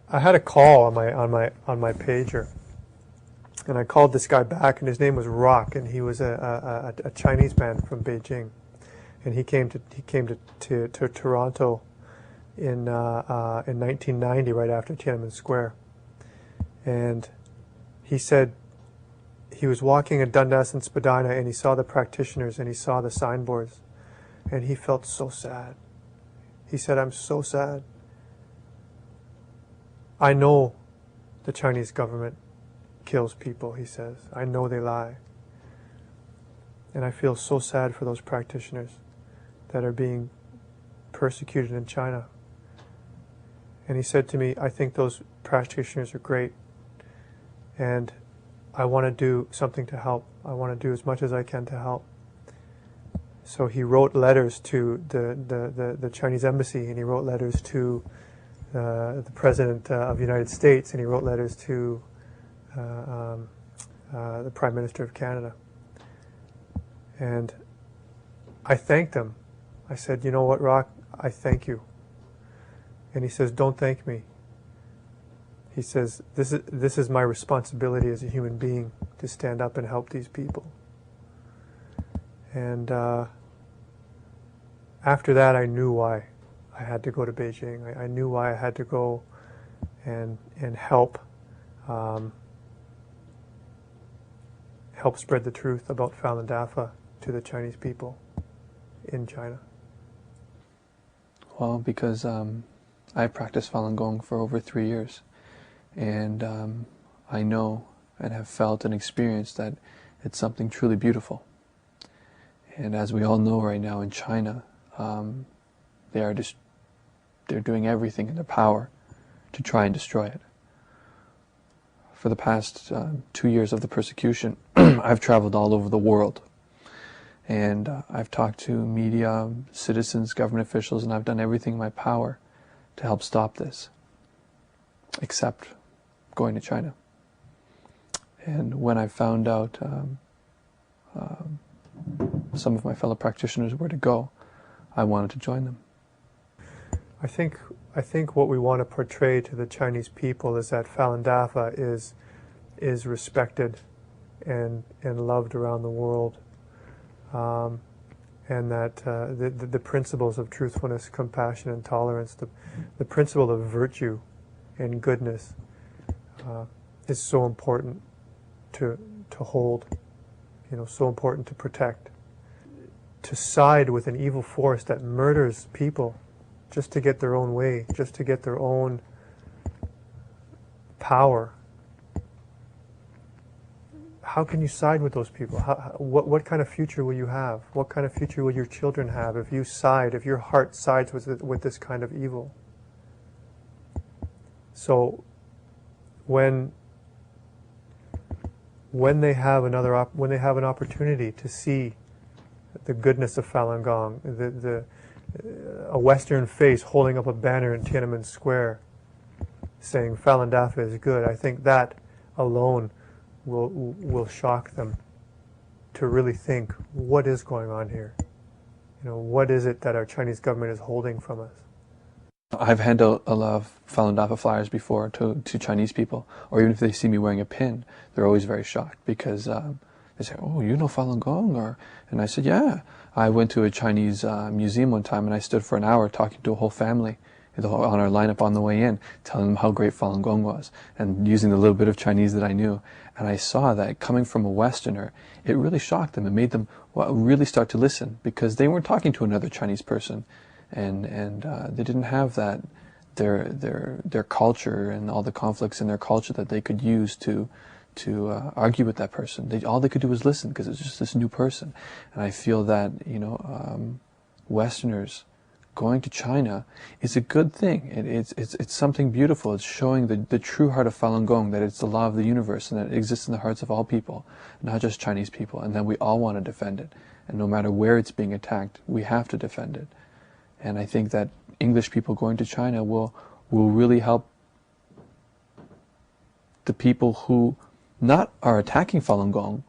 I had a call on my pager, and I called this guy back, and his name was Rock, and he was a Chinese man from Beijing, and he came to Toronto in 1990, right after Tiananmen Square, and he said he was walking in Dundas and Spadina, and he saw the practitioners, and he saw the signboards, and he felt so sad. He said, "I'm so sad. I know the Chinese government kills people," he says. "I know they lie. And I feel so sad for those practitioners that are being persecuted in China." And he said to me, "I think those practitioners are great, and I want to do something to help. I want to do as much as I can to help." So he wrote letters to the Chinese embassy, and he wrote letters to the President of the United States, and he wrote letters to the Prime Minister of Canada. And I thanked him. I said, "You know what, Rock? I thank you." And he says, "Don't thank me." He says, this is my responsibility as a human being to stand up and help these people." And after that, I knew why I had to go to Beijing. I knew why I had to go and help help spread the truth about Falun Dafa to the Chinese people in China. Well, because I practiced Falun Gong for over 3 years, and I know and have felt and experienced that it's something truly beautiful. And as we all know right now in China, they're doing everything in their power to try and destroy it. For the past 2 years of the persecution, I've traveled all over the world, and I've talked to media, citizens, government officials, and I've done everything in my power to help stop this, except going to China. And when I found out some of my fellow practitioners were to go, I wanted to join them. I think what we want to portray to the Chinese people is that Falun Dafa is respected and loved around the world, and that the principles of truthfulness, compassion, and tolerance, the principle of virtue and goodness, is so important to hold, so important to protect. To side with an evil force that murders people just to get their own way, just to get their own power. How can you side with those people? What kind of future will you have? What kind of future will your children have if your heart sides with this kind of evil? So when they have an opportunity to see the goodness of Falun Gong, a Western face holding up a banner in Tiananmen Square saying Falun Dafa is good, I think that alone will shock them to really think, what is going on here? What is it that our Chinese government is holding from us? I've handed out a lot of Falun Dafa flyers before to Chinese people, or even if they see me wearing a pin, they're always very shocked because they say, "Oh, you know Falun Gong?" And I said, "Yeah." I went to a Chinese museum one time, and I stood for an hour talking to a whole family on our lineup on the way in, telling them how great Falun Gong was, and using the little bit of Chinese that I knew. And I saw that coming from a Westerner, it really shocked them. It made them really start to listen, because they weren't talking to another Chinese person, and they didn't have that their culture and all the conflicts in their culture that they could use to argue with that person. All they could do was listen, because it's just this new person. And I feel that Westerners going to China is a good thing. It's something beautiful. It's showing the true heart of Falun Gong, that it's the law of the universe and that it exists in the hearts of all people, not just Chinese people, and that we all want to defend it. And no matter where it's being attacked, we have to defend it. And I think that English people going to China will really help the people who not are attacking Falun Gong,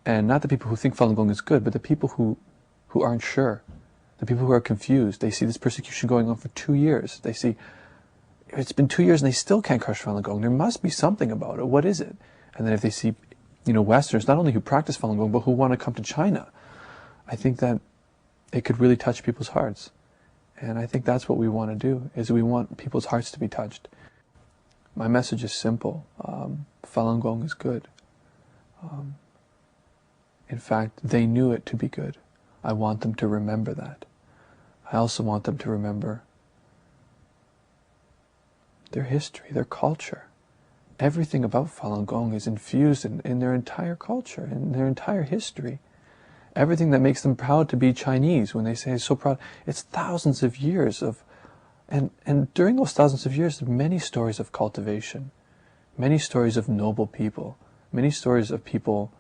and not the people who think Falun Gong is good, but the people who aren't sure, the people who are confused. They see this persecution going on for 2 years. They see it's been 2 years and they still can't crush Falun Gong. There must be something about it. What is it? And then if they see, Westerners, not only who practice Falun Gong, but who want to come to China, I think that it could really touch people's hearts. And I think that's what we want to do, is we want people's hearts to be touched. My message is simple. Falun Gong is good. In fact, they knew it to be good. I want them to remember that. I also want them to remember their history, their culture. Everything about Falun Gong is infused in their entire culture, in their entire history. Everything that makes them proud to be Chinese, when they say so proud, it's thousands of years of, and during those thousands of years, there are many stories of cultivation, many stories of noble people, many stories of people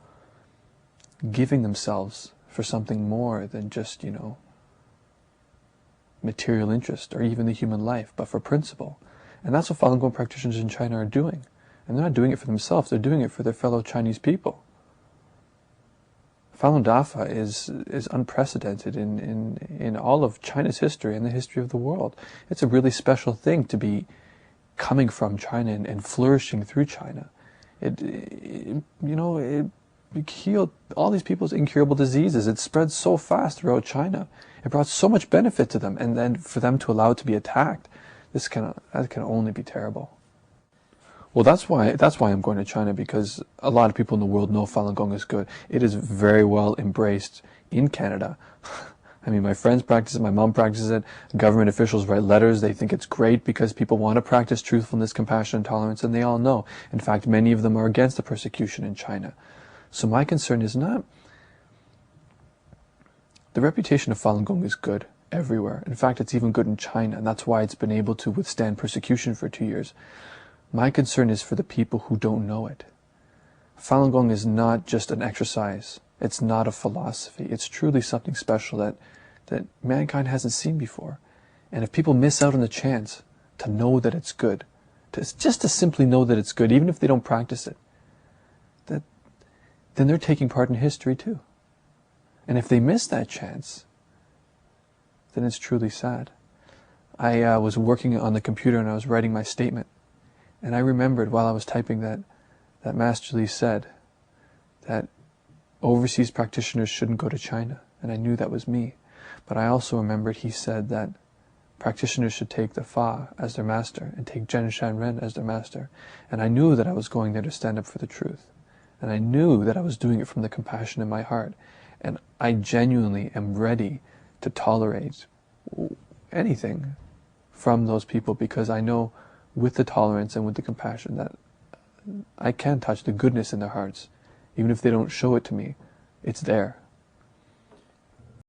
giving themselves for something more than just, material interest or even the human life, but for principle. And that's what Falun Gong practitioners in China are doing. And they're not doing it for themselves, they're doing it for their fellow Chinese people. Falun Dafa is unprecedented in all of China's history and the history of the world. It's a really special thing to be coming from China and flourishing through China. It healed all these people's incurable diseases. It spread so fast throughout China. It brought so much benefit to them, and then for them to allow it to be attacked, that can only be terrible. Well, that's why I'm going to China, because a lot of people in the world know Falun Gong is good. It is very well embraced in Canada. I mean, my friends practice it, my mom practices it, government officials write letters, they think it's great because people want to practice truthfulness, compassion, and tolerance, and they all know. In fact, many of them are against the persecution in China. So my concern is not... The reputation of Falun Gong is good everywhere. In fact, it's even good in China, and that's why it's been able to withstand persecution for 2 years. My concern is for the people who don't know it. Falun Gong is not just an exercise. It's not a philosophy. It's truly something special that mankind hasn't seen before. And if people miss out on the chance to know that it's good, just to simply know that it's good, even if they don't practice it, then they're taking part in history too. And if they miss that chance, then it's truly sad. I was working on the computer and I was writing my statement. And I remembered while I was typing that Master Lee said that overseas practitioners shouldn't go to China. And I knew that was me. But I also remembered he said that practitioners should take the Fa as their master and take Zhen Shanren as their master. And I knew that I was going there to stand up for the truth. And I knew that I was doing it from the compassion in my heart. And I genuinely am ready to tolerate anything from those people, because I know with the tolerance and with the compassion that I can touch the goodness in their hearts. Even if they don't show it to me, it's there.